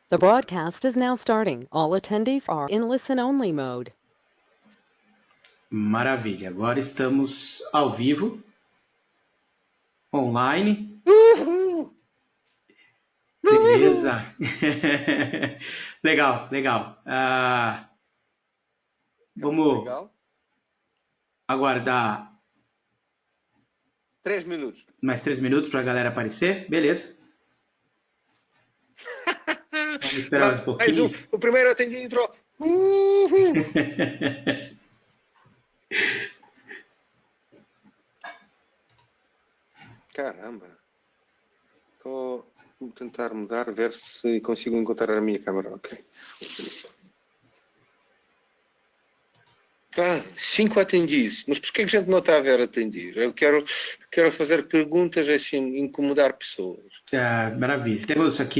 The broadcast is now starting. All attendees are in listen-only mode. Maravilha, agora estamos ao vivo, online. Uhul! Beleza. Legal, legal. Vamos Legal. aguardar 3 minutos. mais 3 minutos para a galera aparecer. Beleza. Vamos esperar um Mais um. pouquinho. O primeiro atendi entrou. Uhul! Caramba. Vou tentar mudar, ver se consigo encontrar a minha câmera. Ok. 5 atendidos. Mas por que a gente não está a ver atendidos? Eu quero fazer perguntas assim, incomodar pessoas. Maravilha.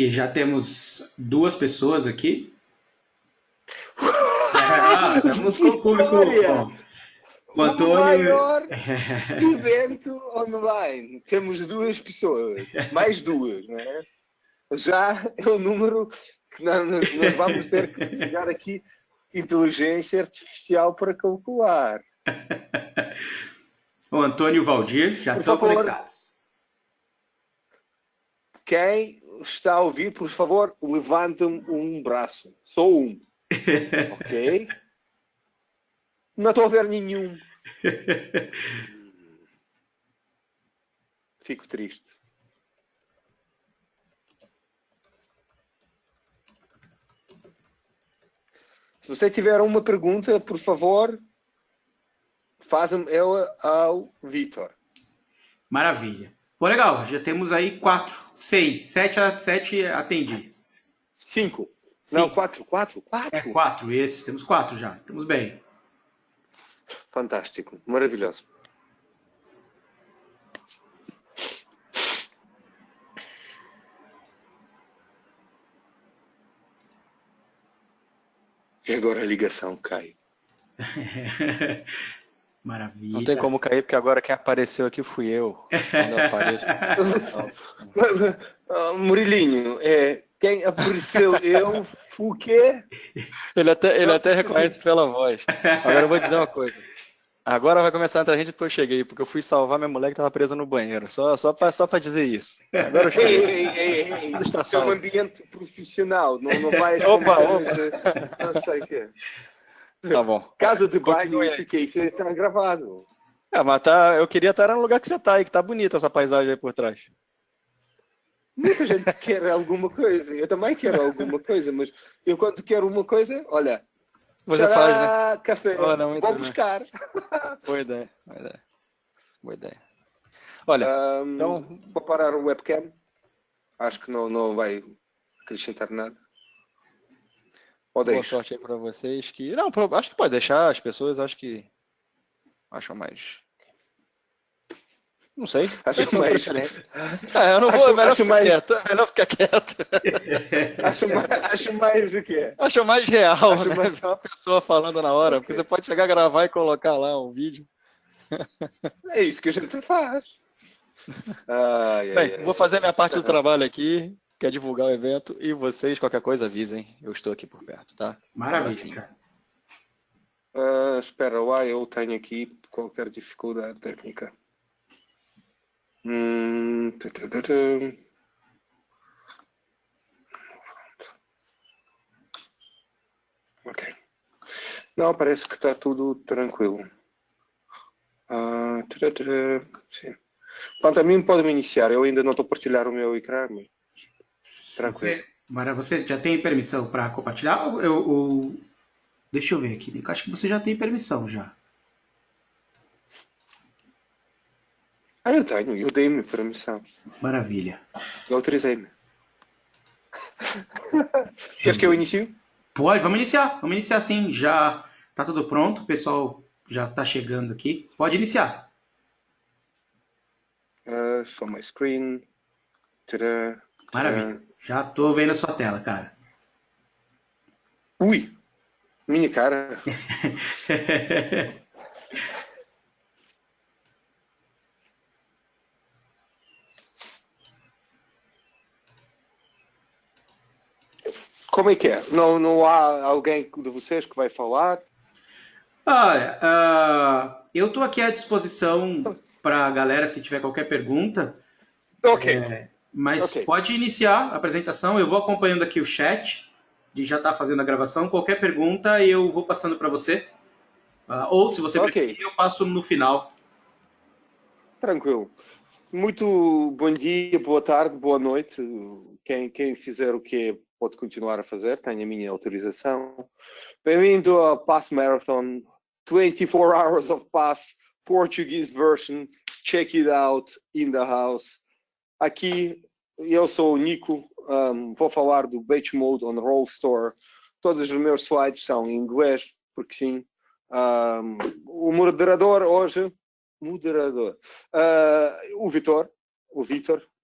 Já temos 2 pessoas aqui. Estamos com o público. Bom, o O Antônio. maior evento online. Temos 2 pessoas. Mais 2, não é? Já é o número que nós vamos ter que pegar aqui inteligência artificial para calcular. O Antônio e o Valdir já Por estão favor. conectados. Quem está a ouvir, por favor, levanta-me um braço. Só um. Ok? Não estou a ver nenhum. Fico triste. Se você tiver uma pergunta, por favor, faça-me ela ao Vitor. Maravilha. Pô, legal, já temos aí 4, 6, 7 atendidos. 5. Sim. Não, 4. É 4, isso. Temos 4 já. Estamos bem. Fantástico. Maravilhoso. E agora a ligação cai. Maravilha. Não tem como cair, porque agora quem apareceu aqui fui eu. Quando eu apareço. Murilinho, quem apareceu eu fui o quê? Ele até reconhece pela voz. Agora eu vou dizer uma coisa. Agora vai começar a entrar gente depois eu cheguei, porque eu fui salvar minha mulher que estava presa no banheiro. Só pra dizer isso. Agora eu cheguei. Ei, Está isso é um salvo. ambiente profissional, não vais Opa. não sei o quê. Tá bom. Casa de banho, Continue aí. isso está gravado. Mas eu queria estar no lugar que você tá aí, que tá bonita essa paisagem aí por trás. Muita gente quer alguma coisa, eu também quero alguma coisa, mas eu quando quero uma coisa, olha, Você tcharam, faz, né? café, Oh, não, muito vou bem. buscar. Boa ideia. Olha, então, Vou parar o webcam. Acho que não vai acrescentar nada. Ou boa deixo. sorte aí pra vocês que... Não, acho que pode deixar, as pessoas acho que acham mais... Não sei. Acho Essa é uma mais- preferência. Eu não vou, acho mais- melhor ficar quieto. Acho mais do que é. Acho mais real, Acho né? mais- Ver uma pessoa falando na hora, Ok. porque você pode chegar a gravar e colocar lá um vídeo. É isso que a gente faz. Bem, vou fazer minha parte do trabalho aqui, que é divulgar o evento, e vocês, qualquer coisa, avisem. Eu estou aqui por perto, tá? Maravilha, Abracinho. cara. Espera lá, eu tenho aqui qualquer dificuldade técnica. Ok. Não, parece que está tudo tranquilo. Sim. Quanto a mim, pode-me iniciar. Eu ainda não estou a partilhar o meu ecrã, mas tranquilo. Você já tem permissão para compartilhar? Deixa eu ver aqui. Acho que você já tem permissão já. Eu tenho. Eu dei-me permissão. Maravilha. Eu autorizei-me. Queres que eu inicie? Pode, vamos iniciar. Vamos iniciar sim. Já tá tudo pronto. O pessoal já está chegando aqui. Pode iniciar. Show my screen. Tadã, Maravilha. Já tô vendo a sua tela, cara. Ui! Minha cara. Como é que é? Não há alguém de vocês que vai falar? Olha, eu estou aqui à disposição para a galera se tiver qualquer pergunta, Ok, mas ok. pode iniciar a apresentação. Eu vou acompanhando aqui o chat, de já estar fazendo a gravação. Qualquer pergunta eu vou passando para você. Ou, se você Ok. preferir, eu passo no final. Tranquilo. Muito bom dia, boa tarde, boa noite. Quem fizer o que pode continuar a fazer, tem a minha autorização. Bem-vindo ao Pass Marathon, 24 Hours of Pass, Portuguese version. Check it out in the house. Aqui, eu sou o Nico, vou falar do Beach Mode on Roll Store. Todos os meus slides são em inglês, porque sim. O moderador hoje, o Vitor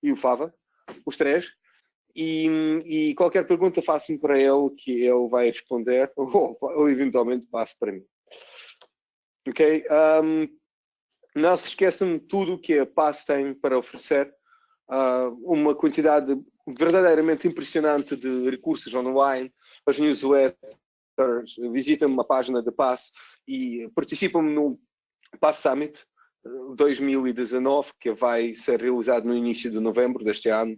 e o Fava, os três. E qualquer pergunta faço-me para ele, que ele vai responder, ou eventualmente passo para mim. Ok? Não se esqueçam de tudo que a Pass tem para oferecer. Uma quantidade verdadeiramente impressionante de recursos online, as newsletters, visitem uma página da Pass e participam no Pass Summit 2019, que vai ser realizado no início de novembro deste ano.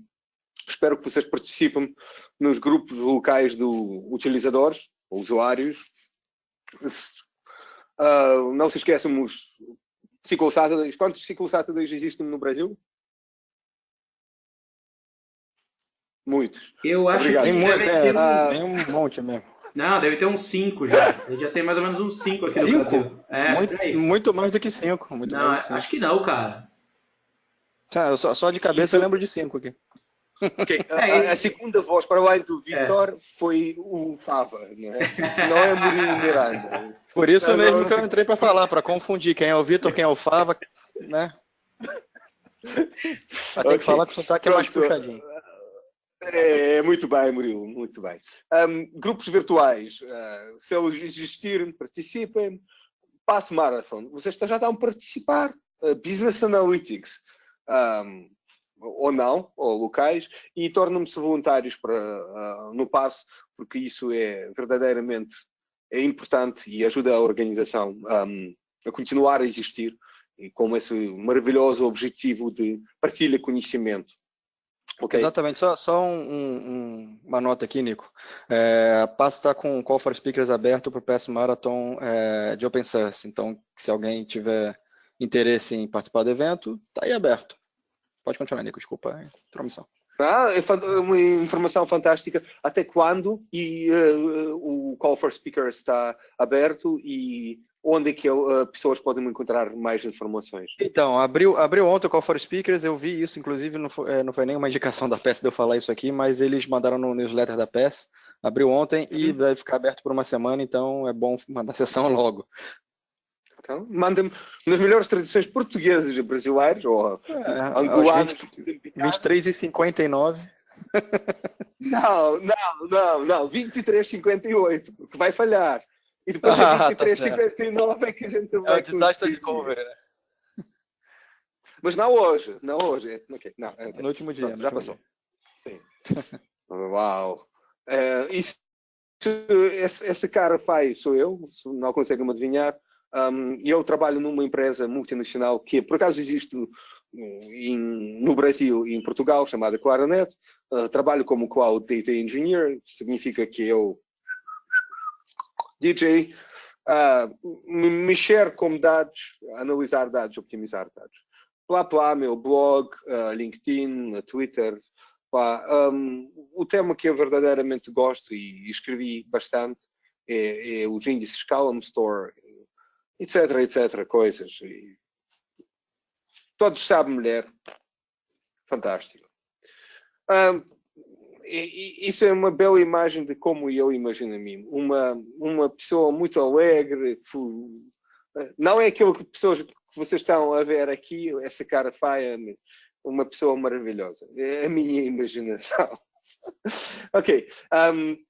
Espero que vocês participem nos grupos locais de utilizadores, usuários. Não se esqueçam os Cycle Saturdays. Quantos Cycle Saturdays existem no Brasil? Muitos. Eu acho Obrigado. que Tem muito, deve ter uns... tem um monte mesmo. Não, deve ter uns 5 já. Ele já tem mais ou menos uns 5 aqui no Brasil. Muito, por aí. muito mais do que 5. Muito Não, mais do que 5. acho que não, cara. Eu só de cabeça eu lembro de 5 aqui. Okay. Esse... A segunda voz para o lado do Vitor foi o Fava, né? Senão é Murilo Miranda. Por isso mesmo que eu entrei para falar, para confundir quem é o Vitor, quem é o Fava, né? Mas tem que falar que o sotaque é mais puxadinho. Muito bem, Murilo, muito bem. Grupos virtuais, se eles existirem, participem. Pass Marathon, vocês já estão a participar. Business Analytics, ou não, ou locais, e tornam-se voluntários no passo, porque isso é verdadeiramente importante e ajuda a organização a continuar a existir, e com esse maravilhoso objetivo de partilha de conhecimento. Okay. Exatamente, só uma nota aqui, Nico. A Pass está com o Call for Speakers aberto para o Pass Marathon de Open Source, então se alguém tiver interesse em participar do evento, está aí aberto. Pode continuar, Nico, desculpa a intromissão. É uma informação fantástica. Até quando o Call for Speakers está aberto e onde é que pessoas podem encontrar mais informações? Então, abriu ontem o Call for Speakers, eu vi isso, inclusive não foi nenhuma indicação da PES de eu falar isso aqui, mas eles mandaram no newsletter da PES, abriu ontem e vai ficar aberto por uma semana, então é bom mandar a sessão logo. Então, mandem nas melhores tradições portuguesas e brasileiras, ou angolanas. 23h59. Não, 23h58, porque vai falhar. E depois a 23h59 é que a gente vai o desastre de cover, né? Mas não hoje. Okay. Não, no último dia. Pronto, já passou. Sim. Uau. Esse cara sou eu, se não conseguem me adivinhar. Eu trabalho numa empresa multinacional que por acaso existe no Brasil e em Portugal, chamada Claranet. Trabalho como Cloud Data Engineer, significa que eu DJ, mexer com dados, analisar dados, optimizar dados. Meu blog, LinkedIn, Twitter. O tema que eu verdadeiramente gosto e escrevi bastante é os índices Column Store, etc, coisas. E todos sabem, mulher. Fantástico. Isso é uma bela imagem de como eu imagino a mim. Uma pessoa muito alegre. Não é aquilo que pessoas que vocês estão a ver aqui, essa cara feia, uma pessoa maravilhosa. É a minha imaginação. Ok.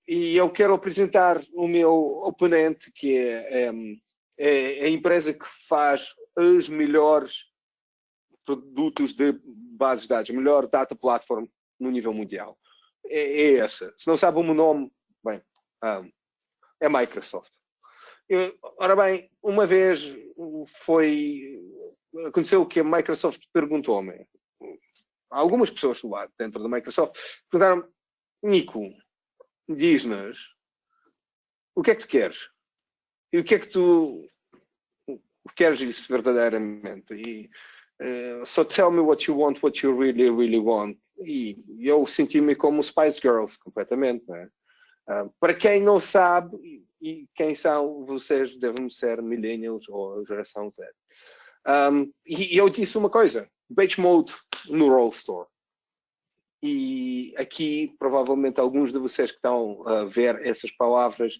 E eu quero apresentar o meu oponente, que é a empresa que faz os melhores produtos de bases de dados, a melhor data platform no nível mundial. É essa. Se não sabem o nome, Bem, é Microsoft. Ora bem, uma vez aconteceu que a Microsoft perguntou-me, algumas pessoas lá dentro da Microsoft perguntaram: Nico, diz-nos o que é que tu queres? E o que é que tu queres isso verdadeiramente? E so tell me what you really, really want. E eu senti-me como Spice Girls, completamente, não é? Para quem não sabe, e quem são vocês, devem ser millennials ou geração Z. E eu disse uma coisa: Beige Mode no Roll Store. E aqui, provavelmente, alguns de vocês que estão a ver essas palavras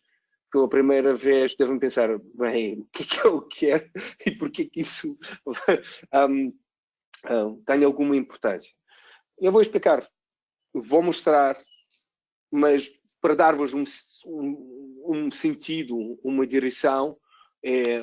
pela primeira vez devem pensar: bem, o que é que eu quero e por que isso tem alguma importância? Eu vou explicar, vou mostrar, mas para dar-vos um sentido, uma direção,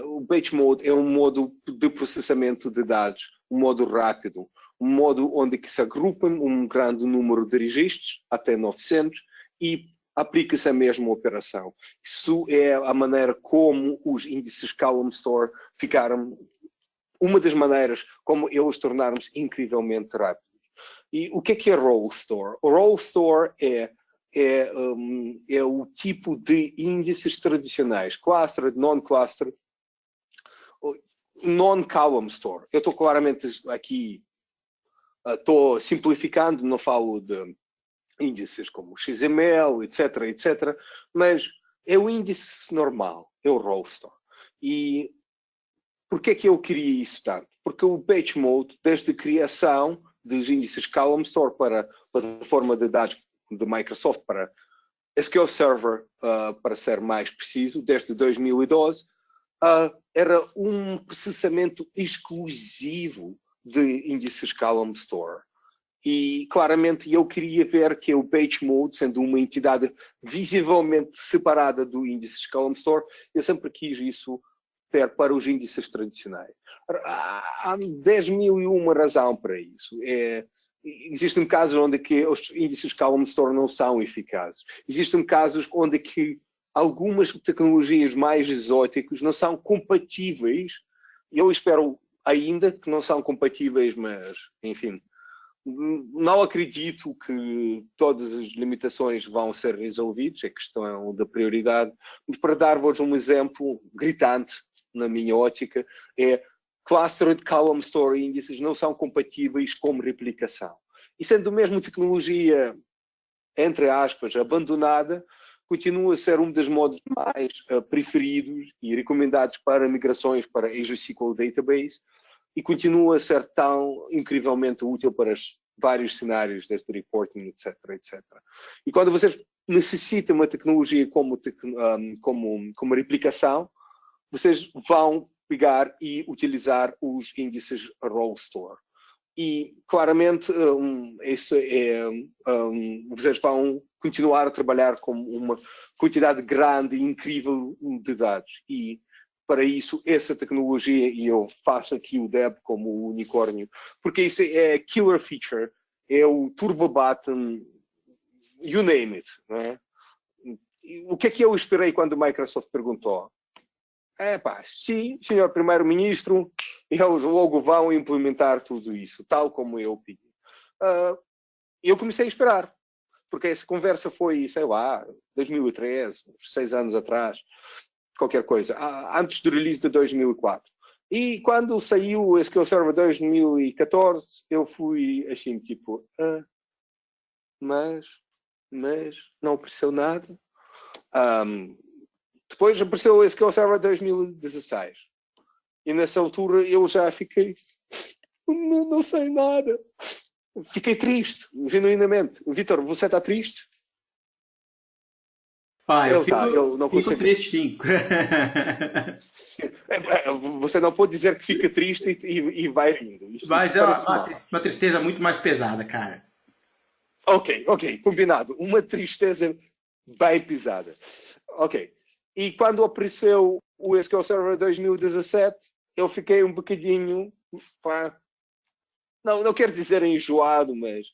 o Beige Mode é um modo de processamento de dados, um modo rápido, um modo onde que se agrupam um grande número de registros, até 900, e aplica-se a mesma operação. Isso é a maneira como os índices Column Store ficaram, uma das maneiras como eles tornaram-se incrivelmente rápidos. E o que é Roll Store? O Roll Store é o tipo de índices tradicionais, clustered, non-clustered, non-column store. Eu estou claramente aqui, estou simplificando, não falo de índices como XML, etc, etc, mas é o índice normal, é o Roll Store. E por que é que eu queria isso tanto? Porque o Beige Mode, desde a criação dos índices Column Store para a plataforma de dados de Microsoft, para SQL Server, para ser mais preciso, desde 2012, era um processamento exclusivo de índices Column Store. E claramente eu queria ver que o Beige Mode, sendo uma entidade visivelmente separada do índice Column Store, eu sempre quis isso ter para os índices tradicionais. Há 10.001 razão para isso. Existem casos onde que os índices Column Store não são eficazes. Existem casos onde que algumas tecnologias mais exóticas não são compatíveis. Eu espero ainda que não são compatíveis, mas, enfim, não acredito que todas as limitações vão ser resolvidas, é questão da prioridade. Mas para dar-vos um exemplo gritante, na minha ótica, Clustered Column Store índices não são compatíveis com replicação. E sendo mesmo tecnologia, entre aspas, abandonada, continua a ser um dos modos mais preferidos e recomendados para migrações para Azure SQL Database e continua a ser tão incrivelmente útil para vários cenários, desde reporting, etc, etc. E quando vocês necessitam uma tecnologia como replicação, vocês vão pegar e utilizar os índices Roll Store. E, claramente, vocês vão continuar a trabalhar com uma quantidade grande e incrível de dados. E, para isso, essa tecnologia, e eu faço aqui o Deb como o unicórnio, porque isso é a killer feature, é o turbo button, you name it. Não é? O que é que eu esperei quando a Microsoft perguntou? Sim, senhor primeiro-ministro, eles logo vão implementar tudo isso, tal como eu pedi. Eu comecei a esperar, porque essa conversa foi, sei lá, 2013, uns 6 anos atrás, qualquer coisa, antes do release de 2004. E quando saiu o SQL Server 2014, eu fui assim, tipo, mas não apareceu nada. Depois apareceu o SQL Server 2016. E nessa altura eu já fiquei, não sei nada. Fiquei triste, genuinamente. Vitor, você está triste? Eu fico triste, sim. Você não pode dizer que fica triste e vai rindo. Mas é uma tristeza muito mais pesada, cara. Ok, combinado. Uma tristeza bem pesada. Ok. E quando apareceu o SQL Server 2017, eu fiquei um bocadinho, não quero dizer enjoado, mas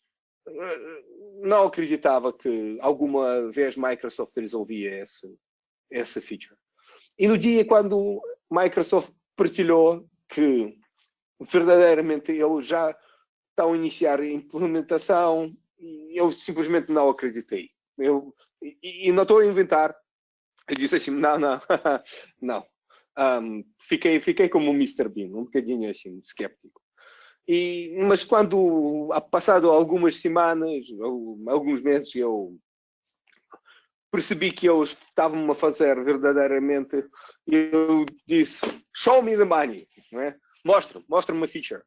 não acreditava que alguma vez Microsoft resolvia essa feature. E no dia quando Microsoft partilhou que verdadeiramente eles já estão a iniciar a implementação, eu simplesmente não acreditei. E não estou a inventar. Eu disse assim, não, não. Fiquei como o Mr. Bean, um bocadinho assim, escéptico. Mas quando, passado algumas semanas, alguns meses, eu percebi que eles estavam a fazer verdadeiramente, eu disse, show me the money, não é? Mostra-me uma feature.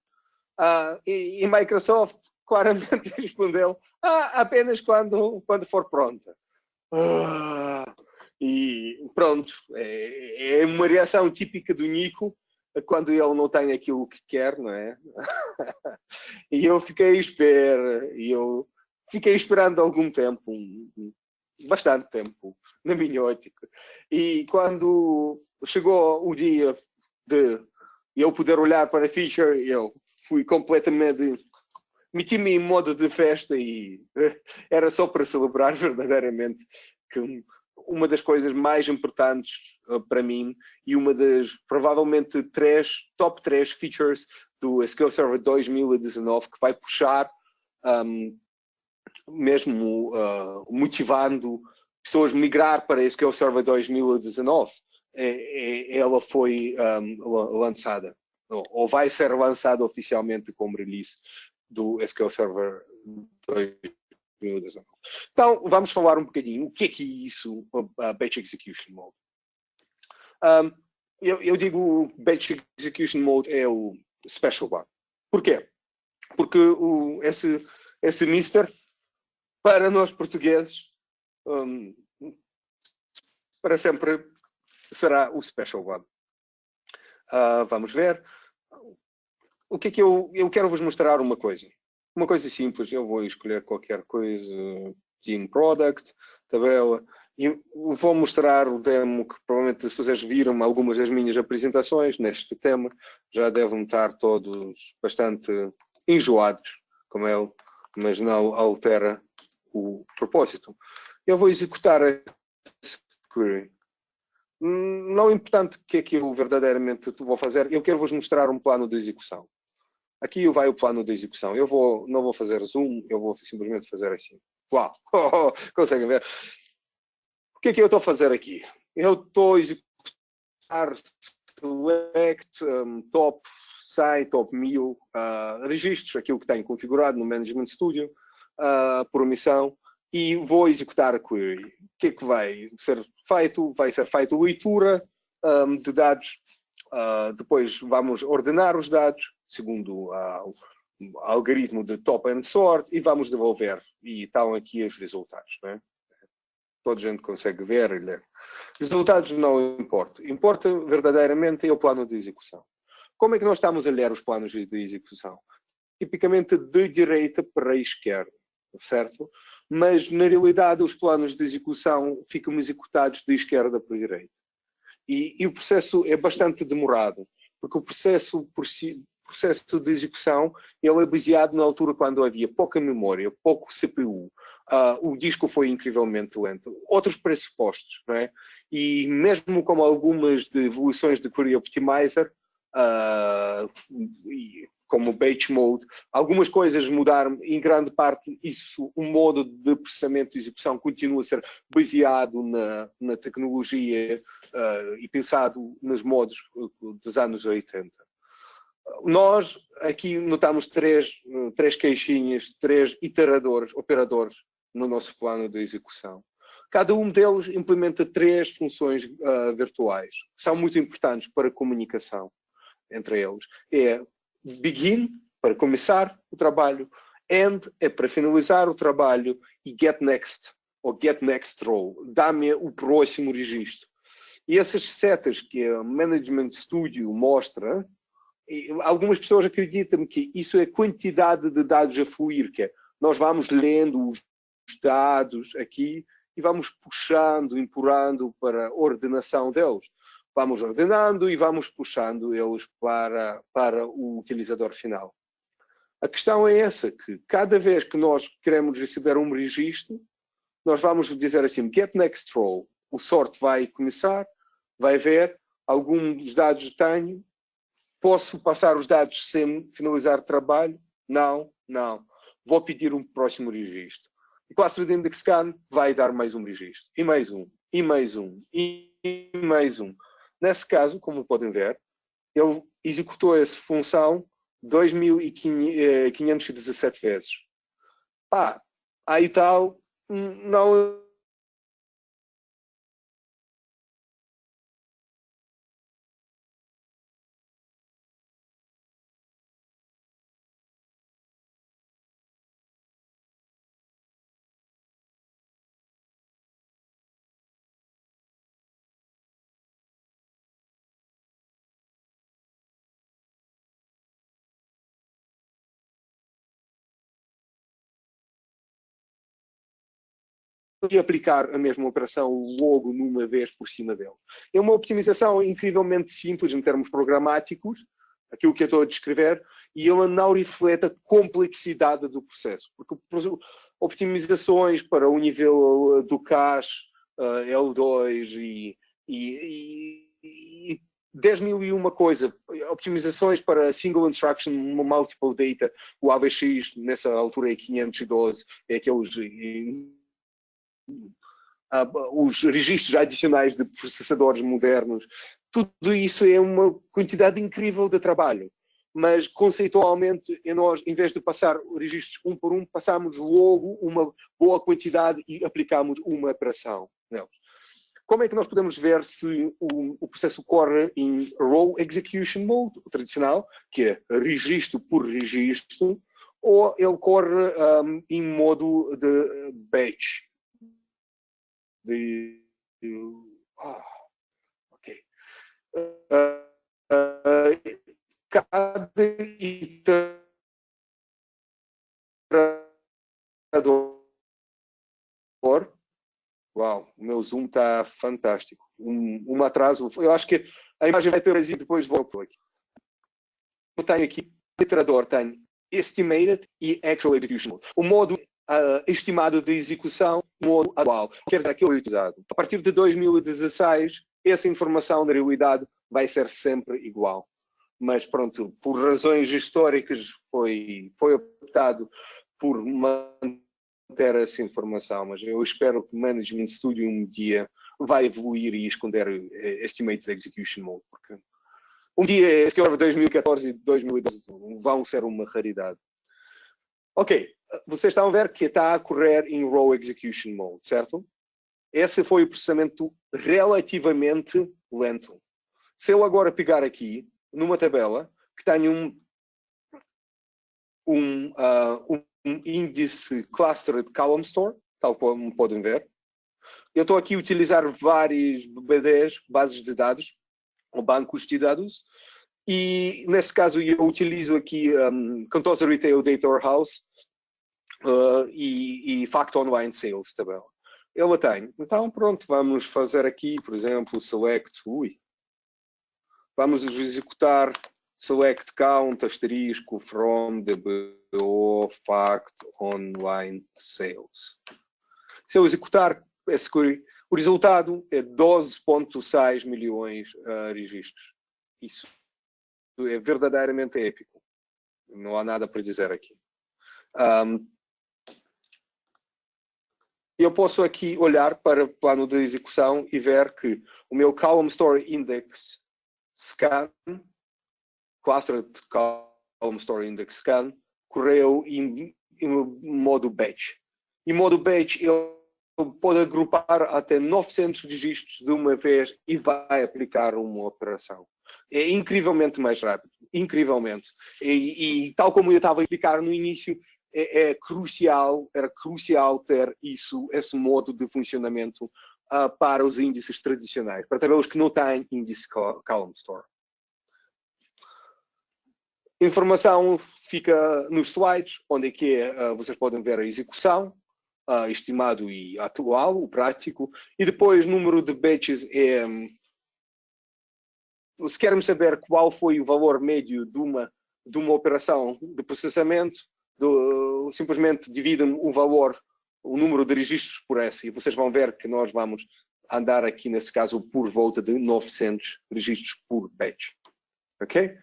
E Microsoft claramente respondeu, apenas quando for pronta. E pronto, é uma reação típica do Nico quando ele não tem aquilo que quer, não é? E eu fiquei esperando algum tempo, bastante tempo, na minha ótica. E quando chegou o dia de eu poder olhar para a feature, eu fui completamente, meti-me em modo de festa e era só para celebrar verdadeiramente que uma das coisas mais importantes para mim e uma das provavelmente top 3 features do SQL Server 2019 que vai puxar mesmo motivando pessoas a migrar para SQL Server 2019. Ela foi lançada ou vai ser lançada oficialmente como release do SQL Server 2019. Então, vamos falar um bocadinho o que é isso, Batch Execution Mode. Eu digo Batch Execution Mode é o Special One. Porquê? Porque esse mister, para nós portugueses, para sempre será o Special One. Vamos ver. O que é que eu quero vos mostrar uma coisa. Uma coisa simples, eu vou escolher qualquer coisa, Team Product, tabela, e vou mostrar o demo que provavelmente se vocês viram algumas das minhas apresentações neste tema, já devem estar todos bastante enjoados com ele, mas não altera o propósito. Eu vou executar esse query. Não é importante o que é que eu verdadeiramente vou fazer, eu quero vos mostrar um plano de execução. Aqui vai o plano de execução. Não vou fazer zoom, eu vou simplesmente fazer assim. Uau! Conseguem ver? O que é que eu estou a fazer aqui? Eu estou a executar select, top 100, top 1000 registros, aquilo que tenho configurado no Management Studio, por omissão, e vou executar a query. O que é que vai ser feito? Vai ser feita leitura de dados, depois vamos ordenar os dados, segundo o algoritmo de top and sort, e vamos devolver. E estão aqui os resultados. Não é? Toda a gente consegue ver e ler. Resultados não importam. Importa verdadeiramente é o plano de execução. Como é que nós estamos a ler os planos de execução? Tipicamente de direita para a esquerda, certo? Mas, na realidade, os planos de execução ficam executados de esquerda para a direita. E o processo é bastante demorado, porque o processo de execução ele é baseado na altura quando havia pouca memória, pouco CPU. O disco foi incrivelmente lento. Outros pressupostos, não é? E mesmo com algumas evoluções de Query Optimizer, como o Batch Mode, algumas coisas mudaram, em grande parte o modo de processamento de execução continua a ser baseado na tecnologia e pensado nos modos dos anos 80. Nós aqui notamos três caixinhas, 3 operadores no nosso plano de execução. Cada um deles implementa 3 funções virtuais, que são muito importantes para a comunicação entre eles. É begin, para começar o trabalho, end é para finalizar o trabalho e get next, ou get next row, dá-me o próximo registro. E essas setas que a Management Studio mostra, algumas pessoas acreditam que isso é quantidade de dados a fluir, que é, nós vamos lendo os dados aqui e vamos puxando, empurrando para a ordenação deles. Vamos ordenando e vamos puxando eles para o utilizador final. A questão é essa, que cada vez que nós queremos receber um registro, nós vamos dizer assim, get next row. O sort vai começar, vai ver, alguns dados tenho, posso passar os dados sem finalizar o trabalho? Não, não. Vou pedir um próximo registro. O Clustered Index Scan vai dar mais um registro, e mais um, e mais um, e mais um. Nesse caso, como podem ver, ele executou essa função 2.517 vezes. Aí tal, não... de aplicar a mesma operação logo numa vez por cima dele. É uma optimização incrivelmente simples em termos programáticos, aquilo que eu estou a descrever, e ele não reflete a complexidade do processo. Porque optimizações para o nível do cache, L2 e 10.001 coisa, optimizações para single instruction, multiple data, o AVX nessa altura é 512, é aqueles... os registros adicionais de processadores modernos, tudo isso é uma quantidade incrível de trabalho. Mas, conceitualmente, nós, em vez de passar registros um por um, passamos logo uma boa quantidade e aplicamos uma operação neles. Como é que nós podemos ver se o processo corre em Row Execution Mode, o tradicional, que é registro por registro, ou ele corre em modo de batch? Ok. Cada iterador. Uau, o meu zoom está fantástico. Um atraso. Eu acho que a imagem vai ter e depois volto aqui. Eu tenho aqui, o iterador tem Estimated e Actual Execution. O modo estimado de execução, modo atual, quer dizer, aquilo utilizado. A partir de 2016, essa informação da realidade vai ser sempre igual. Mas pronto, por razões históricas foi optado por manter essa informação, mas eu espero que o Management Studio um dia vai evoluir e esconder Estimated Execution Mode, porque um dia, se calhar 2014 e 2012 vão ser uma raridade. Ok, vocês estão a ver que está a correr em Row Execution Mode, certo? Esse foi o processamento relativamente lento. Se eu agora pegar aqui, numa tabela, que tenho um índice Clustered Column Store, tal como podem ver, eu estou aqui a utilizar vários BDs, bases de dados, ou bancos de dados, e nesse caso eu utilizo aqui Contosa Retail Data Warehouse e Fact Online Sales tabela. Ela tem. Então pronto, vamos fazer aqui, por exemplo, select, vamos executar select count, asterisco, from, DBO, fact, online, sales. Se eu executar esse query, o resultado é 12,6 milhões de registros. Isso é verdadeiramente épico. Não há nada para dizer aqui. Eu posso aqui olhar para o plano de execução e ver que o meu Column Store Index Scan, Clustered Column Store Index Scan, correu em modo batch. Em modo batch, ele pode agrupar até 900 registros de uma vez e vai aplicar uma operação. É incrivelmente mais rápido, incrivelmente. E tal como eu estava a explicar no início, era crucial ter esse modo de funcionamento para os índices tradicionais, para tabelas que não têm índice Column Store. Informação fica nos slides, onde é que vocês podem ver a execução, estimado e atual, o prático, e depois número de batches se querem saber qual foi o valor médio de uma de uma operação de processamento, simplesmente dividem o valor, o número de registros por S, e vocês vão ver que nós vamos andar aqui, nesse caso, por volta de 900 registros por batch. Ok?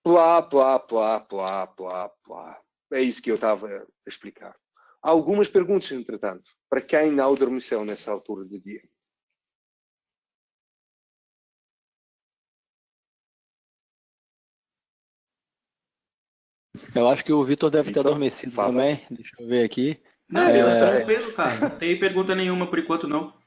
Plá, plá, plá, plá, plá, plá. É isso que eu estava a explicar. Há algumas perguntas, entretanto, para quem não adormeceu nessa altura do dia. Eu acho que o Vitor deve ter Vitor, adormecido fala. também. Deixa eu ver aqui. Não, eu tô tranquilo, cara. Não tem pergunta nenhuma por enquanto, não.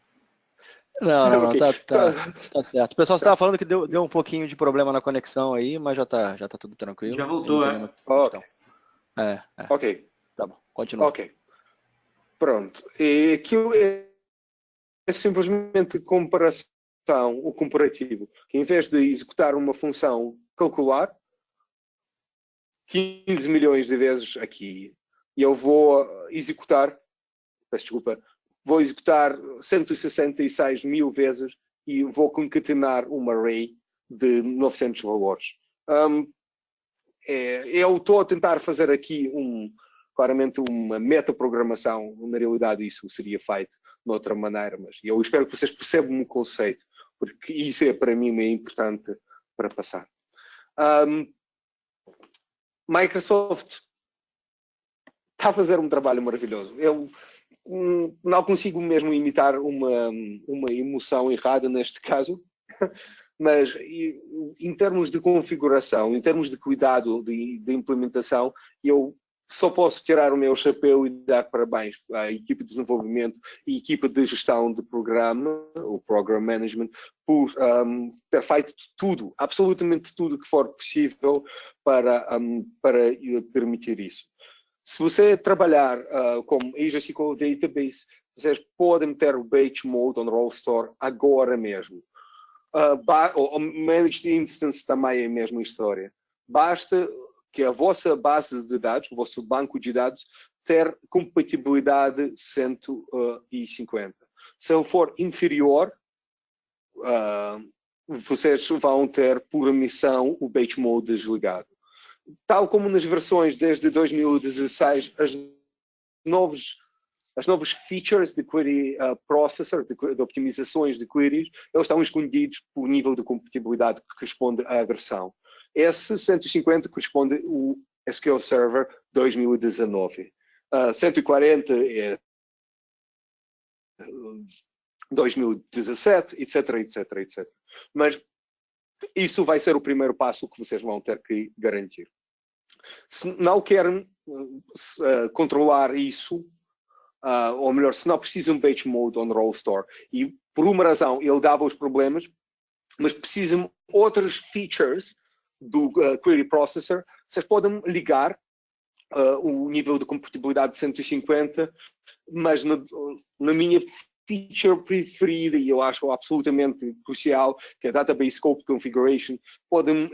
Não, Ok. tá certo. O pessoal estava falando que deu um pouquinho de problema na conexão aí, mas já tá tudo tranquilo. Já voltou, Não tem é? nenhuma Ok. questão. Ok. Tá bom, continua. Ok. Pronto. E aquilo é simplesmente comparação, o comparativo. Que em vez de executar uma função calcular 15 milhões de vezes aqui, e eu vou executar, peço desculpa, vou executar 166 mil vezes e vou concatenar um array de 900 valores. Eu estou a tentar fazer aqui claramente uma metaprogramação. Na realidade isso seria feito de outra maneira, mas eu espero que vocês percebam o conceito, porque isso é para mim meio importante para passar. Microsoft está a fazer um trabalho maravilhoso. Eu não consigo mesmo imitar uma emoção errada neste caso, mas em termos de configuração, em termos de cuidado de implementação, eu só posso tirar o meu chapéu e dar parabéns à equipe de desenvolvimento e equipe de gestão de programa, o Program Management, por ter feito tudo, absolutamente tudo que for possível para permitir isso. Se você trabalhar com Azure SQL Database, vocês podem ter o Batch Mode on Roll Store agora mesmo. O Managed Instance também é a mesma história. Basta que a vossa base de dados, o vosso banco de dados, ter compatibilidade 150. Se ele for inferior, vocês vão ter por missão o Batch Mode desligado. Tal como nas versões desde 2016, as novas features de Query Processor, de optimizações de queries, eles estão escondidos por nível de compatibilidade que corresponde à versão. Esse 150 corresponde ao SQL Server 2019. 140 é 2017, etc, etc, etc. Mas isso vai ser o primeiro passo que vocês vão ter que garantir. Se não querem controlar isso, ou melhor, se não precisam de Batch Mode on Roll Store, e por uma razão ele dava os problemas, mas precisam outras features do Query Processor, vocês podem ligar o nível de compatibilidade de 150, mas na minha feature preferida, e eu acho absolutamente crucial, que é a Database Scope Configuration, podem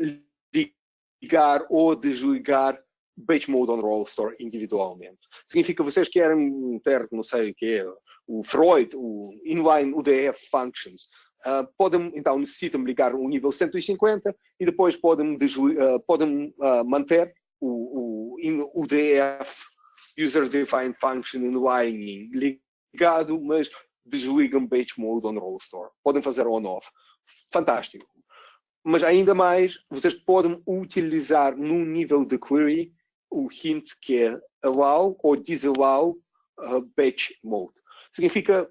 ligar ou desligar Batch Mode on Roll Store individualmente. Significa que vocês querem ter, não sei o que é, o Freud, o Inline UDF Functions, então necessitam ligar o nível 150 e depois podem manter o UDF User Defined Function Inline ligado, mas desligam Batch Mode on Roll Store. Podem fazer on-off. Fantástico. Mas ainda mais, vocês podem utilizar no nível de query o hint que é allow ou disallow batch mode. Significa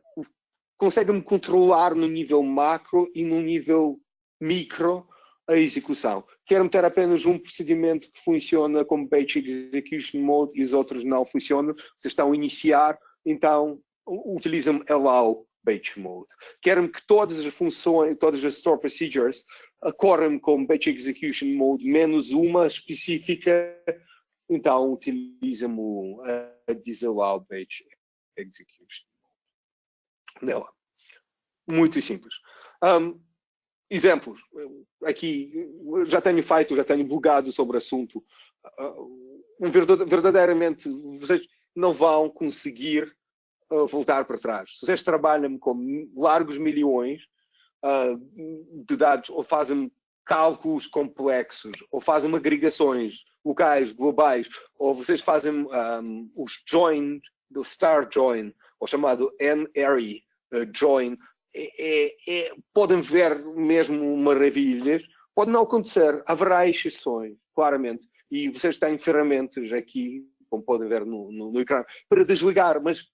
conseguem controlar no nível macro e no nível micro a execução. Querem ter apenas um procedimento que funciona como batch execution mode e os outros não funcionam. Vocês estão a iniciar, então utilizam allow batch mode. Querem que todas as funções, todas as store procedures corram com batch execution mode menos uma específica, então utilizam o disallow batch execution. Não. Muito simples. Exemplos. Aqui já tenho blogado sobre o assunto. Verdadeiramente, vocês não vão conseguir voltar para trás. Se vocês trabalham com largos milhões de dados ou fazem cálculos complexos, ou fazem agregações locais, globais, ou vocês fazem os join, do star join, ou chamado N-Array join, podem ver mesmo maravilhas, pode não acontecer, haverá exceções, claramente, e vocês têm ferramentas aqui, como podem ver no ecrã, para desligar, mas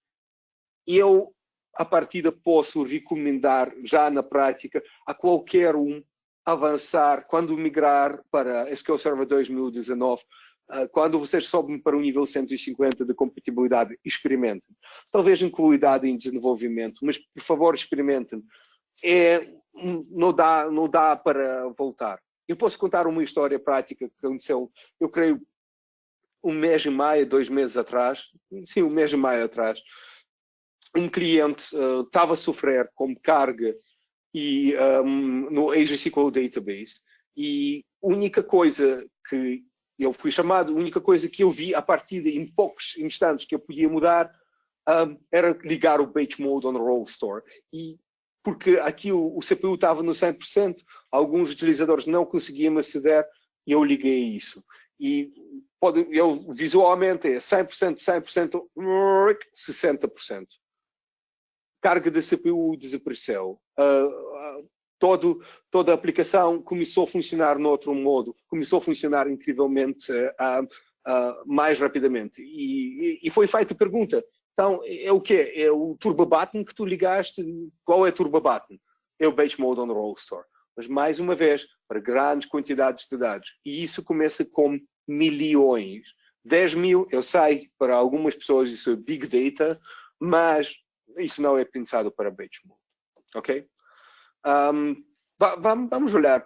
eu, à partida, posso recomendar, já na prática, a qualquer um avançar, quando migrar para SQL Server 2019, quando vocês sobem para o nível 150 de compatibilidade, experimentem. Talvez em qualidade e em desenvolvimento, mas, por favor, experimentem. Não dá para voltar. Eu posso contar uma história prática que aconteceu, eu creio, 1 mês e meio, 2 meses atrás, sim, 1 mês e meio atrás, um cliente estava a sofrer com carga e, no Azure SQL Database, e a única coisa que eu fui chamado, a única coisa que eu vi a partir de em poucos instantes que eu podia mudar era ligar o Batch Mode on Roll Store. E porque aquilo, o CPU estava no 100%, alguns utilizadores não conseguiam aceder e eu liguei isso. E eu visualmente é 100%, 100%, 60%. Carga da CPU desapareceu. Toda a aplicação começou a funcionar no outro modo, começou a funcionar incrivelmente mais rapidamente. E foi feita a pergunta, então, é o quê? É o Turbo Button que tu ligaste? Qual é o Turbo Button? É o Batch Mode on Roll Store. Mas, mais uma vez, para grandes quantidades de dados. E isso começa com milhões. 10 mil, eu sei, para algumas pessoas isso é Big Data, mas isso não é pensado para Batch Mode. Ok? Vamos olhar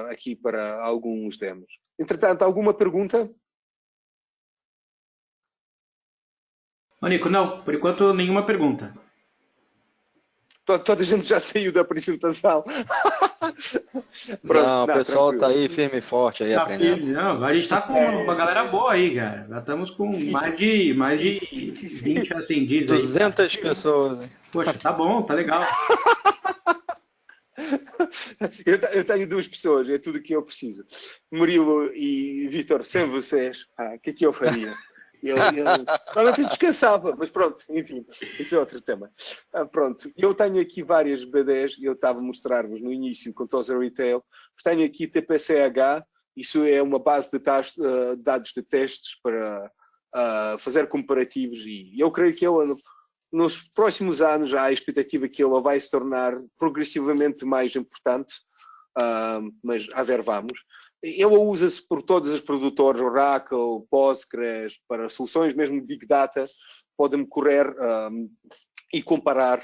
aqui para alguns demos. Entretanto, alguma pergunta? Nico, não, por enquanto nenhuma pergunta. Toda a gente já saiu da apresentação. Pronto, não, o pessoal tranquilo. Tá aí firme e forte aí aprendendo. Não, a gente tá com uma galera boa aí, cara. Já estamos com mais de 20 atendizes aí. 200 pessoas. Hein? Poxa, tá bom, tá legal. Eu tenho 2 pessoas, é tudo o que eu preciso. Murilo e Vítor, sem vocês, o que é que eu faria? Eu normalmente descansava, mas pronto, enfim, isso é outro tema. Pronto, eu tenho aqui várias BDs, eu estava a mostrar-vos no início com Tozer Retail. Tenho aqui TPCH, isso é uma base de dados de testes para fazer comparativos, e eu creio que nos próximos anos há a expectativa que ele vai se tornar progressivamente mais importante, mas a ver, vamos. Ele usa-se por todos os produtores, Oracle, Postgres, para soluções mesmo Big Data, podem correr e comparar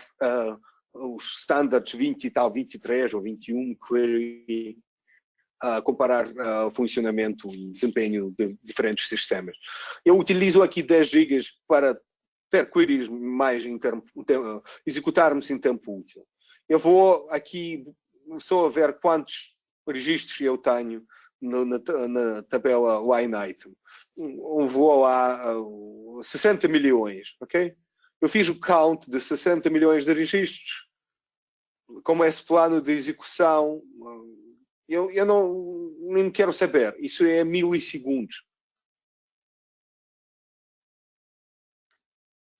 os standards 20 e tal, 23 ou 21, query, comparar funcionamento e desempenho de diferentes sistemas. Eu utilizo aqui 10 GB para ter queries mais executarmos em tempo útil. Eu vou aqui só ver quantos registros eu tenho na tabela line item. Eu vou lá 60 milhões, ok? Eu fiz o count de 60 milhões de registros. Como é esse plano de execução? Eu nem quero saber. Isso é milissegundos.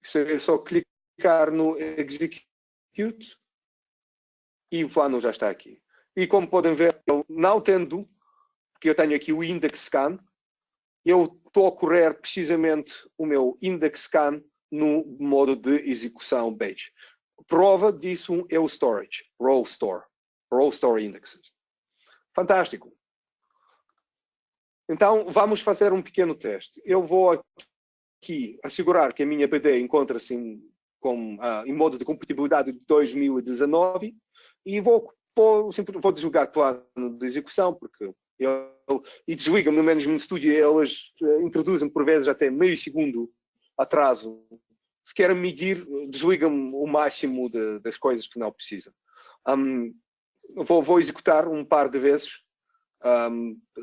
Isso é só clicar no execute e o plano já está aqui. E como podem ver, eu não tendo, porque eu tenho aqui o index scan, eu estou a correr precisamente o meu index scan no modo de execução batch. Prova disso é o storage, raw store indexes. Fantástico. Então, vamos fazer um pequeno teste. Eu vou aqui assegurar que a minha BD encontra-se em modo de compatibilidade de 2019 e vou desligar plano de execução, porque e desligam no Management Studio, elas introduzem por vezes até meio segundo atraso. Se querem medir, desligam o máximo das coisas que não precisam. Vou executar um par de vezes,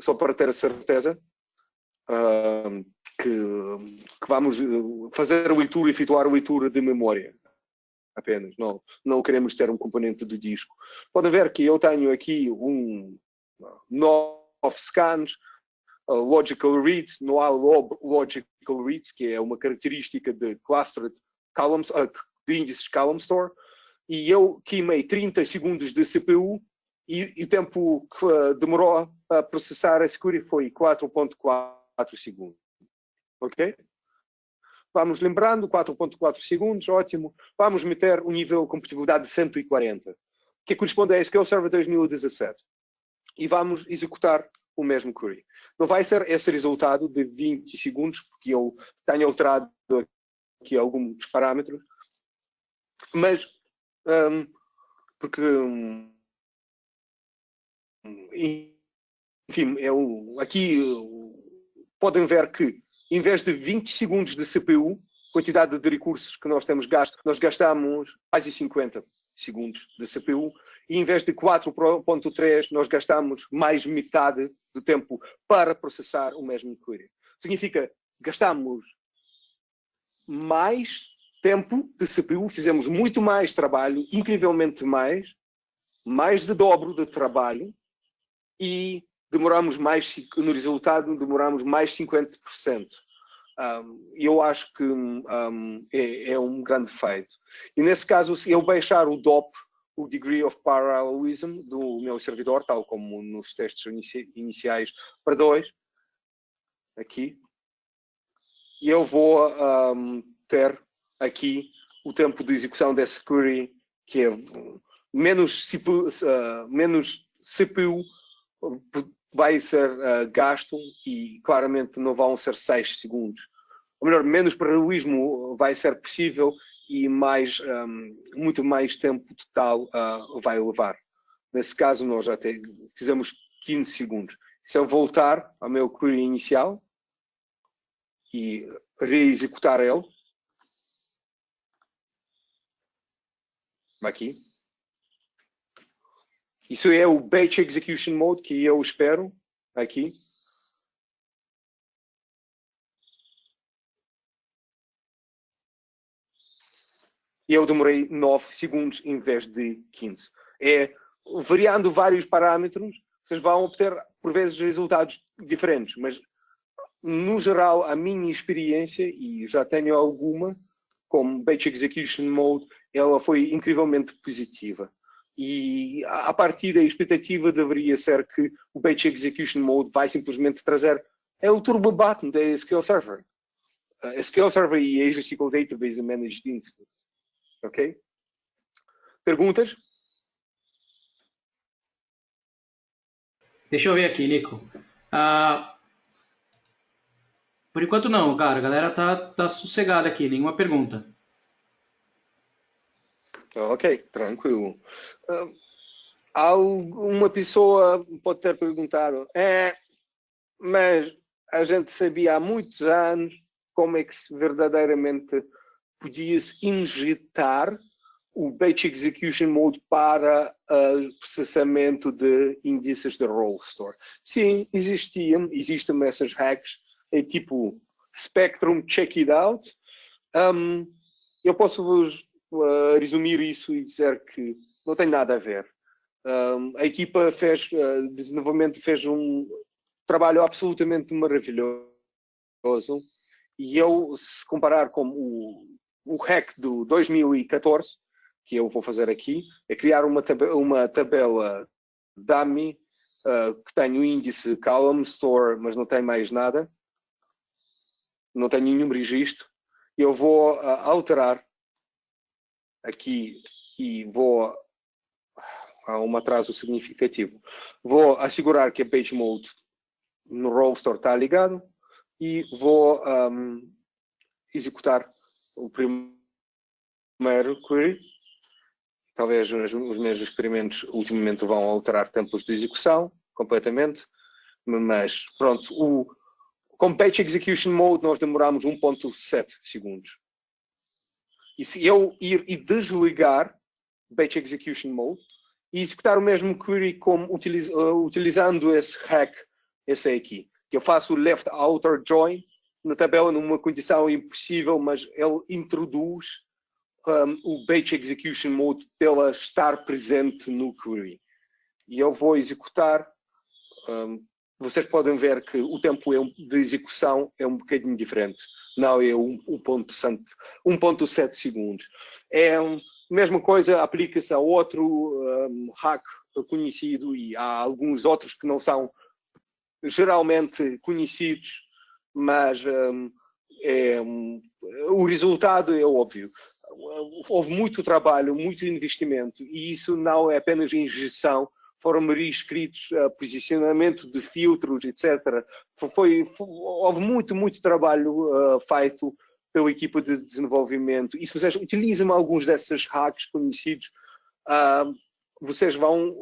só para ter a certeza que vamos fazer a leitura, efetuar a leitura de memória. Apenas, não queremos ter um componente do disco. Podem ver que eu tenho aqui um 9 scans, logical reads, não há logical reads, que é uma característica de clustered columns, de índices column store, e eu queimei 30 segundos de CPU e o tempo que demorou a processar a query foi 4.4 segundos. Ok? Vamos lembrando, 4.4 segundos, ótimo. Vamos meter um nível de compatibilidade de 140, que corresponde a SQL Server 2017. E vamos executar o mesmo query. Não vai ser esse resultado de 20 segundos, porque eu tenho alterado aqui alguns parâmetros, mas porque enfim, aqui podem ver que em vez de 20 segundos de CPU, quantidade de recursos que nós temos gasto, nós gastamos mais de 50 segundos de CPU, e em vez de 4.3, nós gastamos mais metade do tempo para processar o mesmo query. Significa, gastamos mais tempo de CPU, fizemos muito mais trabalho, incrivelmente mais de dobro de trabalho, e demoramos mais, no resultado, demoramos mais 50%. Eu acho que é um grande feito. E nesse caso, se eu baixar o DOP, o Degree of Parallelism, do meu servidor, tal como nos testes iniciais para 2, aqui, e eu vou ter aqui o tempo de execução desse query, que é menos CPU vai ser gasto, e claramente não vão ser 6 segundos. Ou melhor, menos paralelismo vai ser possível e muito mais tempo total vai levar. Nesse caso, nós já fizemos 15 segundos. Se eu voltar ao meu query inicial e reexecutar ele, aqui, isso é o Batch Execution Mode que eu espero aqui. E eu demorei 9 segundos em vez de 15. Variando vários parâmetros, vocês vão obter, por vezes, resultados diferentes. Mas, no geral, a minha experiência, e já tenho alguma, como Batch Execution Mode, ela foi incrivelmente positiva. E a partir da expectativa deveria ser que o Batch Execution Mode vai simplesmente trazer o turbo button da SQL Server. SQL Server e Azure SQL Database Managed Instance. Ok? Perguntas? Deixa eu ver aqui, Nico. Por enquanto não, cara. A galera tá sossegada aqui, nenhuma pergunta. Ok, tranquilo. Alguma pessoa pode ter perguntado, mas a gente sabia há muitos anos como é que verdadeiramente podia-se injetar o Batch Execution Mode para processamento de índices de role store. Sim, existem essas hacks, é tipo Spectrum Check It Out. Eu posso vos resumir isso e dizer que não tem nada a ver. A equipa de desenvolvimento fez um trabalho absolutamente maravilhoso, e eu, se comparar com o hack do 2014, que eu vou fazer aqui, é criar uma tabela dummy que tem o índice column store, mas não tem mais nada, não tem nenhum registro. Eu vou alterar aqui e vou a um atraso significativo. Vou assegurar que a page mode no role store está ligado e vou executar o primeiro query. Talvez os meus experimentos ultimamente vão alterar tempos de execução completamente, mas pronto, com Batch Execution Mode nós demoramos 1.7 segundos. E se eu ir e desligar Batch Execution Mode e executar o mesmo query como utilizando esse hack, esse aqui, que eu faço o left outer join na tabela numa condição impossível, mas ele introduz o Batch Execution Mode pela estar presente no query. E eu vou executar vocês podem ver que o tempo de execução é um bocadinho diferente. Não é 1.7 segundos. É a mesma coisa, aplica-se a outro hack conhecido e há alguns outros que não são geralmente conhecidos, mas o resultado é óbvio. Houve muito trabalho, muito investimento, e isso não é apenas injeção, foram reescritos, posicionamento de filtros, etc. Houve muito trabalho feito pela equipa de desenvolvimento. E se vocês utilizam alguns desses hacks conhecidos, vocês vão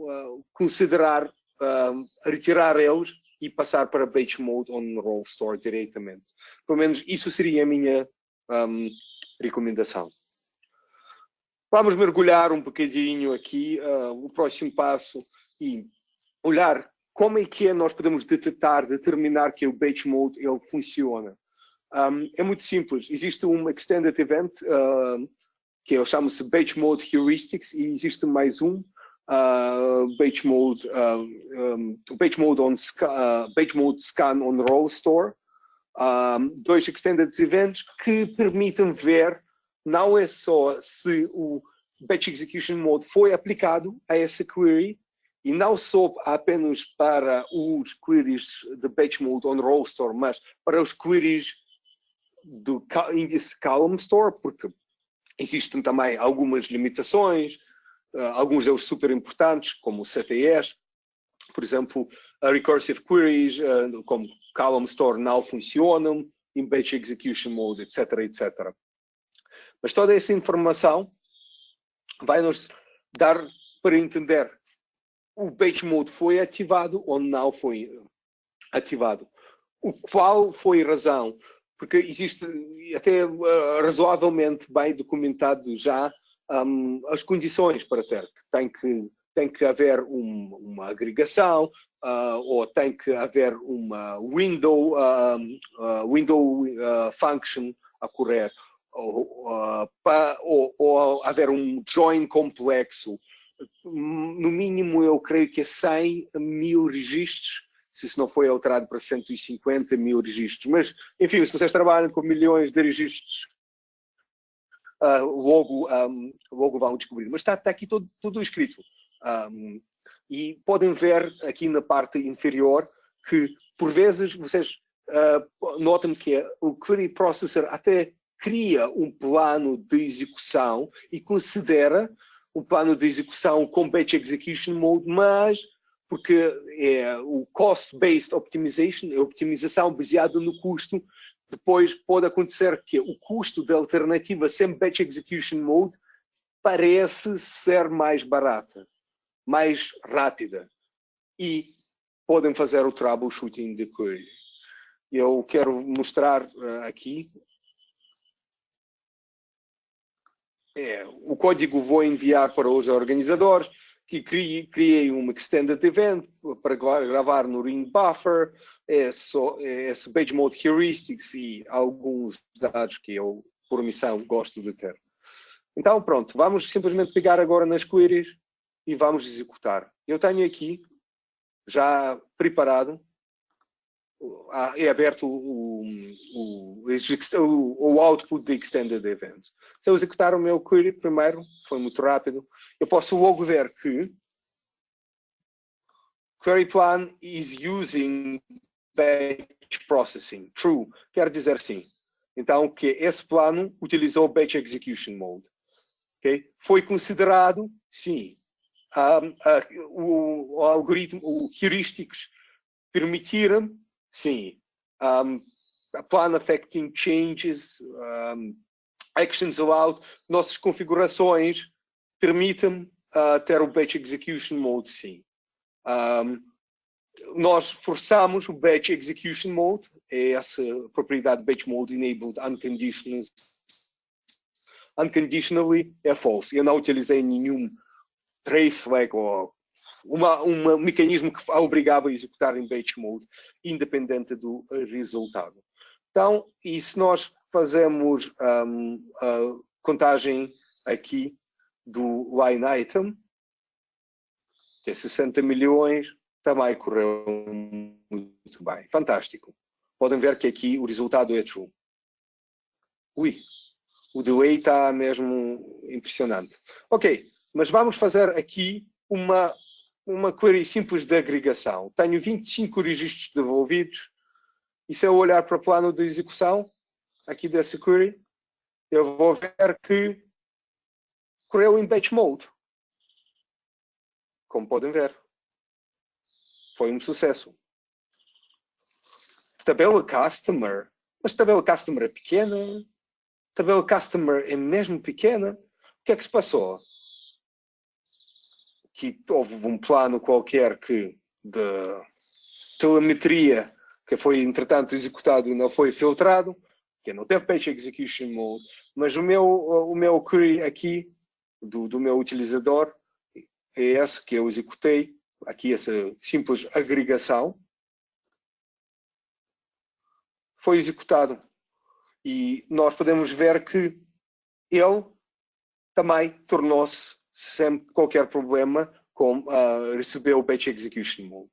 considerar retirar eles e passar para Batch Mode on Roll Store diretamente. Pelo menos isso seria a minha recomendação. Vamos mergulhar um bocadinho aqui o próximo passo e olhar como é que nós podemos determinar que o Batch Mode ele funciona. É muito simples. Existe um Extended Event que chama-se Batch Mode Heuristics e existe mais um Batch Mode Scan on Roll Store. Dois Extended Events que permitem ver não é só se o Batch Execution Mode foi aplicado a essa query e não só apenas para os queries de Batch Mode on Roll Store, mas para os queries do índice Column Store, porque existem também algumas limitações, alguns deles super importantes, como o CTS, por exemplo, a Recursive Queries, como Column Store, não funcionam em Batch Execution Mode, etc, etc. Mas toda essa informação vai nos dar para entender o Batch Mode foi ativado ou não foi ativado. Qual foi a razão? Porque existe até razoavelmente bem documentado já as condições para ter. Tem que haver uma agregação ou tem que haver uma window function a correr. Ou haver um join complexo. No mínimo, eu creio que é 100 mil registros, se isso não foi alterado para 150 mil registros. Mas, enfim, se vocês trabalham com milhões de registros, logo vão descobrir. Mas está aqui tudo escrito. E podem ver aqui na parte inferior que, por vezes, vocês notam que o Query Processor até cria um plano de execução e considera um plano de execução com Batch Execution Mode, mas porque é o Cost-Based Optimization, é optimização baseada no custo, depois pode acontecer que o custo da alternativa sem Batch Execution Mode parece ser mais barata, mais rápida e podem fazer o troubleshooting de query. Eu quero mostrar aqui. O código vou enviar para os organizadores, que criei um Extended Event para gravar no Ring Buffer, esse Batch Mode Heuristics e alguns dados que eu, por missão, gosto de ter. Então, pronto, vamos simplesmente pegar agora nas queries e vamos executar. Eu tenho aqui, já preparado, é aberto o output de Extended Event. Se eu executar o meu query primeiro, foi muito rápido, eu posso logo ver que query plan is using batch processing. True, quer dizer sim. Então, que esse plano utilizou batch execution mode. Okay? Foi considerado, sim. O algoritmo, o heurísticos permitiram, sim, plan affecting changes, actions allowed, nossas configurações permitem ter o batch execution mode, sim. Nós forçamos o batch execution mode, é essa propriedade batch mode enabled unconditionally é false. Eu não utilizei nenhum trace flag ou um mecanismo que a obrigava a executar em batch mode, independente do resultado. Então, e se nós fazemos a contagem aqui do line item, que é 60 milhões, também correu muito bem. Fantástico. Podem ver que aqui o resultado é true. Ui, o delay está mesmo impressionante. Ok, mas vamos fazer aqui uma query simples de agregação. Tenho 25 registros devolvidos e se eu olhar para o plano de execução aqui dessa query, eu vou ver que correu em batch mode. Como podem ver. Foi um sucesso. Tabela customer. Mas tabela customer é pequena. Tabela customer é mesmo pequena. O que é que se passou? Que houve um plano qualquer que de telemetria que foi entretanto executado e não foi filtrado, que não teve batch execution mode, mas o meu query aqui do meu utilizador é esse que eu executei, aqui essa simples agregação, foi executado. E nós podemos ver que ele também tornou-se sem qualquer problema com receber o batch execution mode.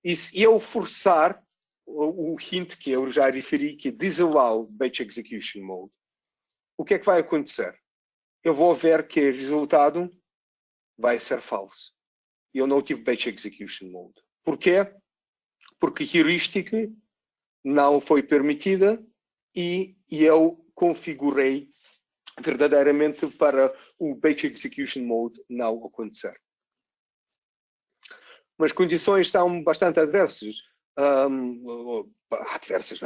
E se eu forçar o hint que eu já referi, que é disallow batch execution mode, o que é que vai acontecer? Eu vou ver que o resultado vai ser falso. Eu não tive batch execution mode. Porquê? Porque a heurística não foi permitida e eu configurei verdadeiramente para o batch execution mode não acontecer. Mas condições são bastante adversas. Adversas,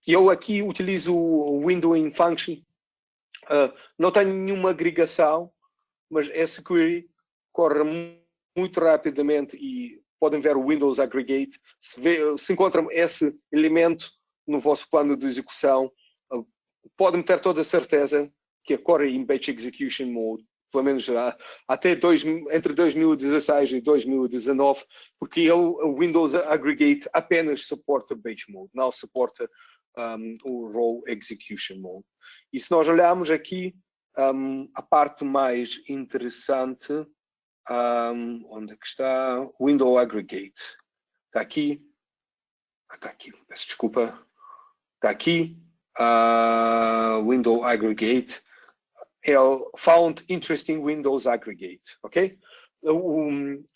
eu aqui utilizo o windowing function. Não tenho nenhuma agregação, mas essa query corre muito rapidamente e podem ver o Windows Aggregate. Se encontram esse elemento no vosso plano de execução, podem ter toda a certeza que corre em batch execution mode, pelo menos até entre 2016 e 2019, porque o Windows Aggregate apenas suporta batch mode, não suporta o raw execution mode. E se nós olharmos aqui, a parte mais interessante, onde é que está? Windows Aggregate. Está aqui, peço desculpa, está aqui, Windows Aggregate. Ele found interesting Windows Aggregate, ok?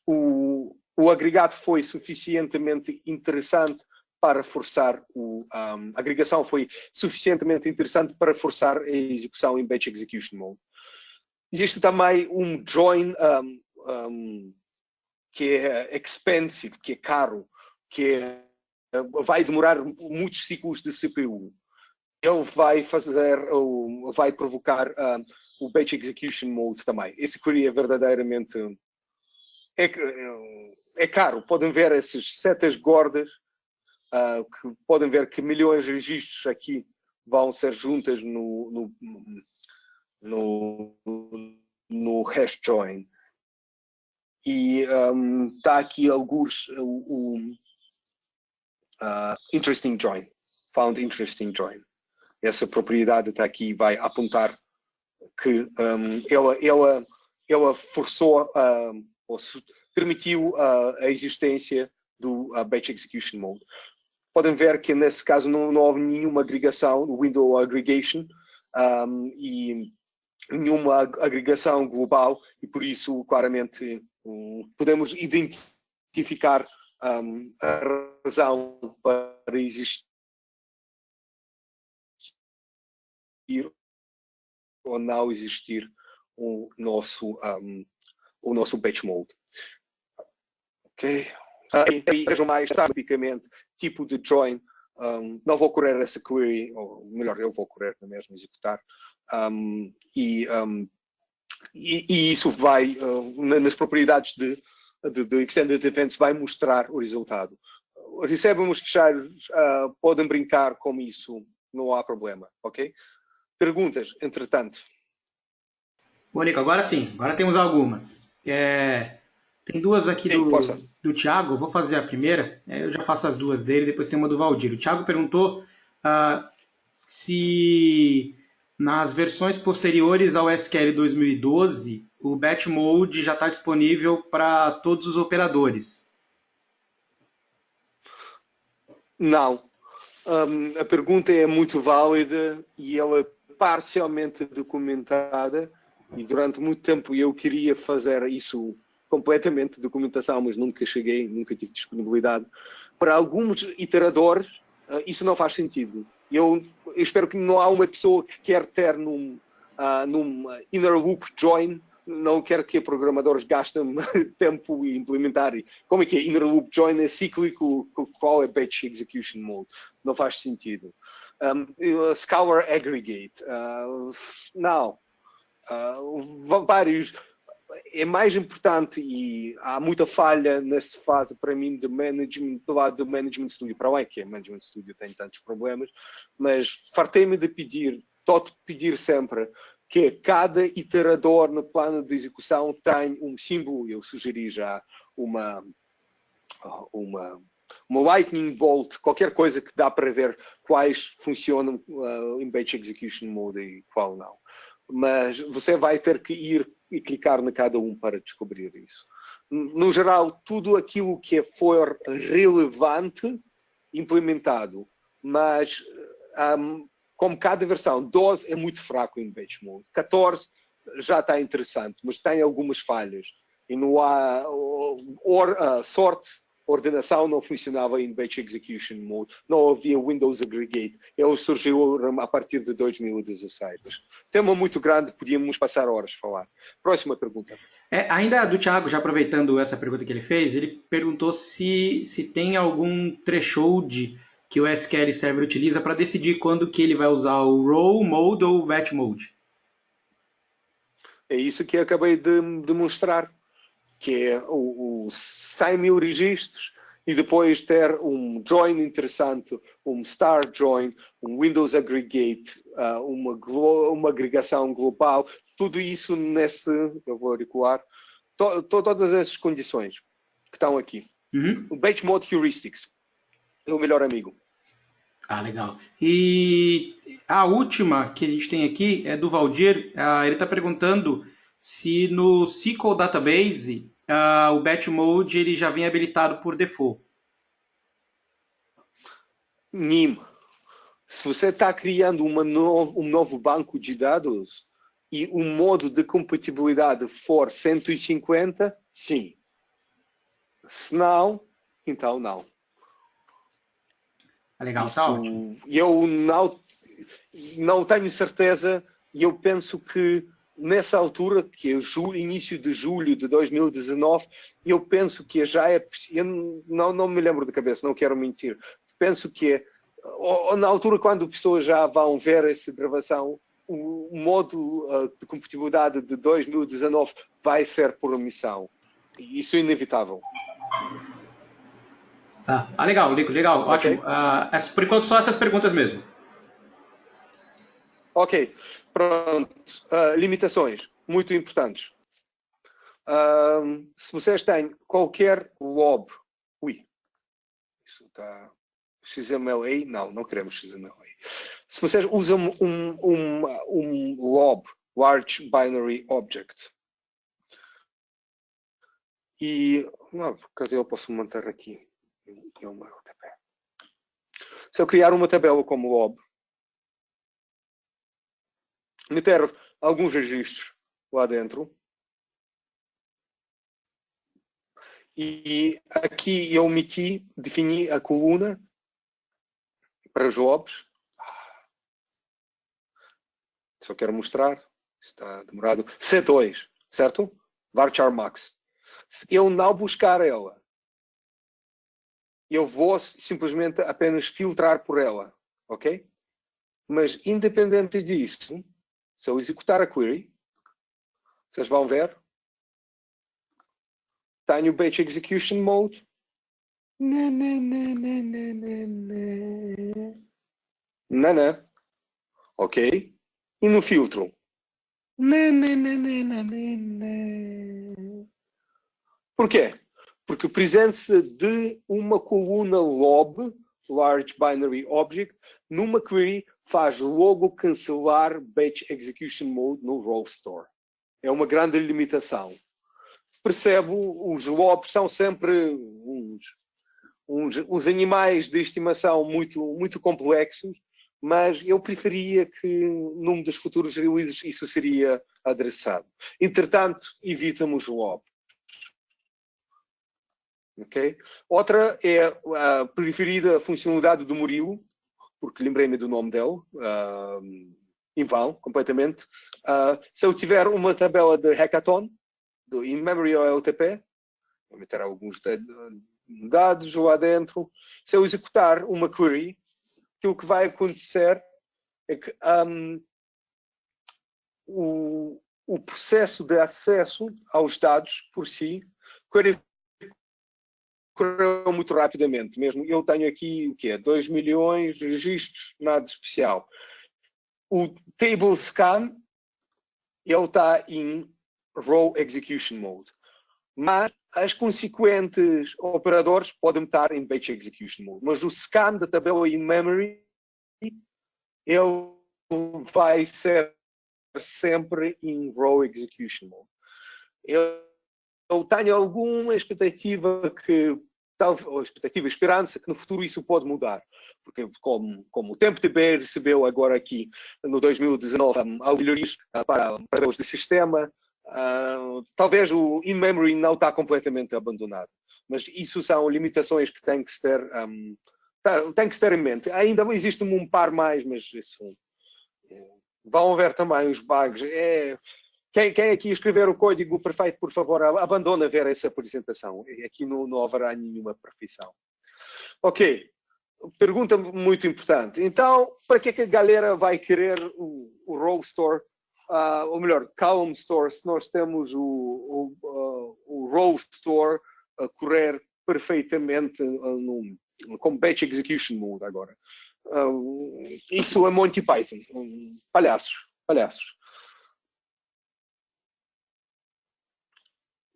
O agregado foi suficientemente interessante para forçar a agregação foi suficientemente interessante para forçar a execução em batch execution mode. Existe também um join que é expensive, que é caro, que vai demorar muitos ciclos de CPU. Ele vai provocar o batch execution mode também. Esse query é verdadeiramente é caro. Podem ver essas setas gordas, que podem ver que milhões de registros aqui vão ser juntas no hash join. E está aqui alguns interesting join, found interesting join. Essa propriedade está aqui, vai apontar que ela forçou ou permitiu a existência do batch execution mode. Podem ver que nesse caso não houve nenhuma agregação, window aggregation, e nenhuma agregação global, e por isso claramente podemos identificar a razão para existir ou não existir o nosso batch mode. Ok? E vejam mais tipicamente tipo de join. Não vou correr essa query, ou melhor, eu vou correr na mesma, executar. E isso vai, nas propriedades de Extended Events, vai mostrar o resultado. Recebemos fechados, podem brincar com isso, não há problema, ok? Perguntas, entretanto? Bom, Nico, agora sim, agora temos algumas. Tem duas aqui do Thiago, eu vou fazer a primeira, eu já faço as duas dele, depois tem uma do Valdir. O Thiago perguntou se nas versões posteriores ao SQL 2012 o batch mode já está disponível para todos os operadores. Não. A pergunta é muito válida e ela é parcialmente documentada, e durante muito tempo eu queria fazer isso completamente, documentação, mas nunca nunca tive disponibilidade. Para alguns iteradores, isso não faz sentido. Eu espero que não há uma pessoa que quer ter num inner loop join, não quero que programadores gastem tempo em implementar. Como é que é? Inner loop join é cíclico, qual é batch execution mode? Não faz sentido. Scalar aggregate, não. Vários. É mais importante, e há muita falha nessa fase para mim de management, do lado do Management Studio, para lá que é Management Studio tem tantos problemas, mas fartei-me de pedir, pedir sempre que cada iterador no plano de execução tem um símbolo. Eu sugeri já uma lightning bolt, qualquer coisa que dá para ver quais funcionam em batch execution mode e qual não. Mas você vai ter que ir e clicar na cada um para descobrir isso. No geral, tudo aquilo que for relevante implementado, mas como cada versão, 12 é muito fraco em batch mode, 14 já está interessante, mas tem algumas falhas. E não há sorte, ordenação não funcionava em batch execution mode, não havia Windows Aggregate. Ele surgiu a partir de 2016. Tema muito grande, podíamos passar horas a falar. Próxima pergunta. Ainda do Thiago, já aproveitando essa pergunta que ele fez, ele perguntou se tem algum threshold que o SQL Server utiliza para decidir quando que ele vai usar o Raw Mode ou o Batch Mode. É isso que eu acabei de demonstrar, que é os 100 mil registros e depois ter um join interessante, um star join, um Windows Aggregate, uma agregação global, tudo isso nesse, eu vou recuar, todas essas condições que estão aqui. O Batch Mode Heuristics é o melhor amigo. Legal. E a última que a gente tem aqui é do Valdir. Ele está perguntando se no SQL Database o Batch Mode ele já vem habilitado por default. NIM. Se você está criando um novo banco de dados e o modo de compatibilidade for 150, sim. Se não, então não. Legal, tá ótimo. Eu não tenho certeza, e eu penso que nessa altura, que é início de julho de 2019, eu penso que já é possível, não me lembro de cabeça, não quero mentir, penso que na altura quando pessoas já vão ver essa gravação, o modo de compatibilidade de 2019 vai ser por omissão. Isso é inevitável. Legal, Nico, legal, Okay. ótimo. Por enquanto, só essas perguntas mesmo. Ok, pronto. Limitações, muito importantes. Se vocês têm qualquer lob, isso está XML não queremos XML. Se vocês usam um lob, Large Binary Object, e, por acaso eu posso manter aqui. Se eu criar uma tabela como lob, meter alguns registros lá dentro, e aqui eu defini a coluna para os lobs. Só quero mostrar, está demorado. C2, certo? Varchar max. Se eu não buscar ela, eu vou simplesmente apenas filtrar por ela, ok? Mas independente disso, se eu executar a query, vocês vão ver, tenho batch execution mode. Não. Ok? E no filtro. Por quê? Porque a presença de uma coluna lob, Large Binary Object, numa query faz logo cancelar Batch Execution Mode no Raw Store. É uma grande limitação. Percebo, os lobs são sempre uns animais de estimação muito complexos, mas eu preferia que num dos futuros releases isso seria adressado. Entretanto, evitamos logo. Okay? Outra é a preferida funcionalidade do Murilo, porque lembrei-me do nome dele, em vão, completamente. Se eu tiver uma tabela de hackathon, do in-memory ou LTP, vou meter alguns dados lá dentro. Se eu executar uma query, aquilo que vai acontecer é que o processo de acesso aos dados por si correu muito rapidamente. Mesmo eu tenho aqui o quê? 2 milhões de registros, nada especial. O table scan ele está em raw execution mode, mas as consequentes operadores podem estar em batch execution mode. Mas o scan da tabela in memory ele vai ser sempre em raw execution mode. Eu tenho alguma expectativa esperança que no futuro isso pode mudar, porque como o TempDB recebeu agora aqui no 2019 melhorias para os de sistema, talvez o in-memory não está completamente abandonado, mas isso são limitações que têm que se ter em mente. Ainda existe um par mais, mas isso, vão haver também os bugs. Quem aqui escrever o código perfeito, por favor, abandona ver essa apresentação. Aqui não haverá nenhuma perfeição. Ok. Pergunta muito importante. Então, para que é que a galera vai querer o Row Store, ou melhor, Column Store, se nós temos o Row Store a correr perfeitamente como Batch Execution Mode agora? Isso é Monty Python. Palhaços.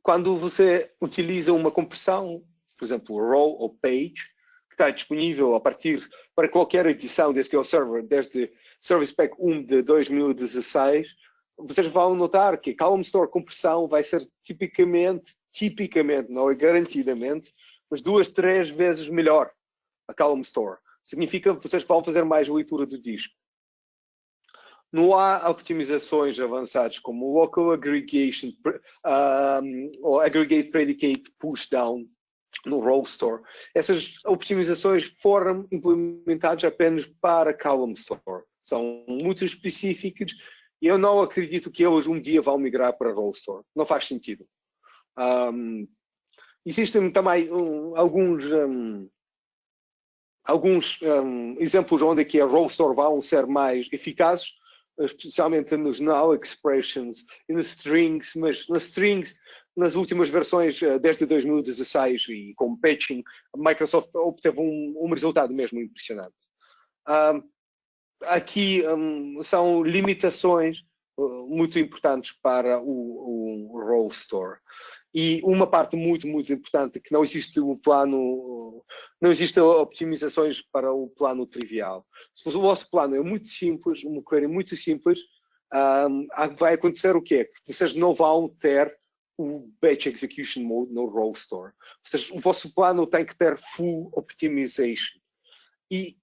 Quando você utiliza uma compressão, por exemplo, row ou page, que está disponível a partir para qualquer edição de SQL Server, desde Service Pack 1 de 2016, vocês vão notar que a Column Store compressão vai ser tipicamente, não é garantidamente, mas 2, 3 vezes melhor a Column Store. Significa que vocês vão fazer mais leitura do disco. Não há optimizações avançadas como Local Aggregation ou Aggregate Predicate Pushdown no Row Store. Essas optimizações foram implementadas apenas para Column Store. São muito específicas e eu não acredito que eles um dia vão migrar para Row Store. Não faz sentido. Existem também alguns exemplos onde aqui a Row Store vão ser mais eficazes, especialmente nos null expressions e nas strings, mas nas strings, nas últimas versões desde 2016 e com patching, a Microsoft obteve um resultado mesmo impressionante. Aqui são limitações muito importantes para o Row Store. E uma parte muito importante que não existe não existe optimizações para o plano trivial. Se o vosso plano é muito simples, uma query muito simples, vai acontecer o quê? Que vocês não vão ter o Batch Execution Mode no Row Store. O vosso plano tem que ter Full Optimization. E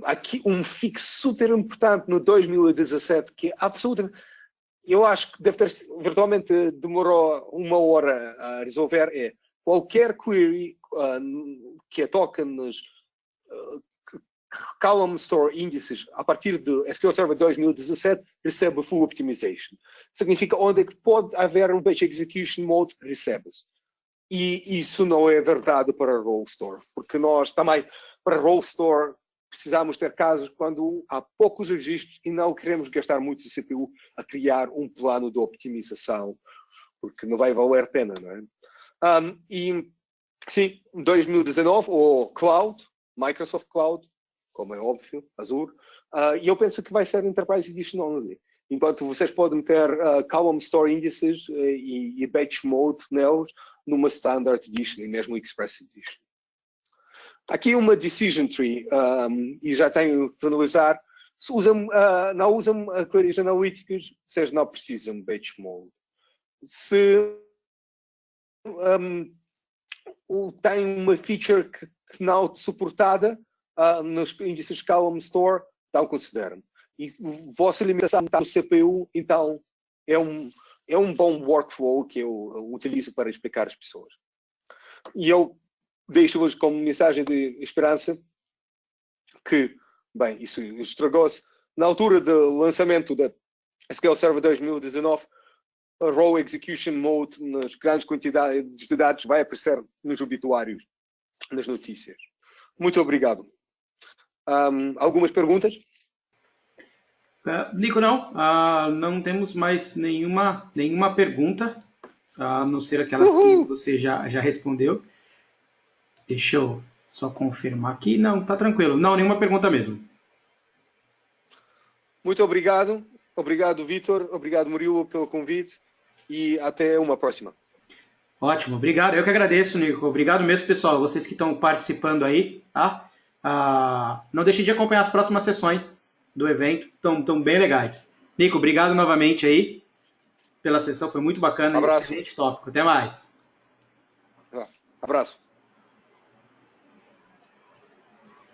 aqui um fix super importante no 2017, que é absolutamente... Eu acho que deve ter, virtualmente demorou 1 hora a resolver, é qualquer query que toca nos Column Store índices a partir do SQL Server 2017 recebe Full Optimization. Significa onde é que pode haver um Batch Execution Mode, recebe-se. E isso não é verdade para Row Store, porque nós também, para Row Store, precisamos ter casos quando há poucos registros e não queremos gastar muito de CPU a criar um plano de optimização, porque não vai valer a pena, não é? E sim, 2019, o Cloud, Microsoft Cloud, como é óbvio, Azure, e eu penso que vai ser Enterprise Edition only. Enquanto vocês podem ter Column Store Indices e Batch Mode neles numa Standard Edition e mesmo Express Edition. Aqui uma decision tree, e já tenho que finalizar. Se não usam queries analíticas, vocês não precisam de batch mode. Se tem uma feature que não é suportada nos índices Column Store, então consideram. E a vossa limitação está no CPU, então é um bom workflow que eu utilizo para explicar às pessoas. E eu deixo-vos como mensagem de esperança que, bem, isso estragou-se. Na altura do lançamento da SQL Server 2019, a Raw Execution Mode nas grandes quantidades de dados vai aparecer nos obituários, nas notícias. Muito obrigado. Algumas perguntas? Nico, não. Não temos mais nenhuma pergunta, a não ser aquelas que você já respondeu. Deixa eu só confirmar aqui. Não, tá tranquilo. Não, nenhuma pergunta mesmo. Muito obrigado. Obrigado, Vitor. Obrigado, Murilo, pelo convite. E até uma próxima. Ótimo, obrigado. Eu que agradeço, Nico. Obrigado mesmo, pessoal. Vocês que estão participando aí, tá? Não deixem de acompanhar as próximas sessões do evento. Estão bem legais. Nico, obrigado novamente aí pela sessão. Foi muito bacana. Abraço. Excelente tópico. Até mais. Abraço.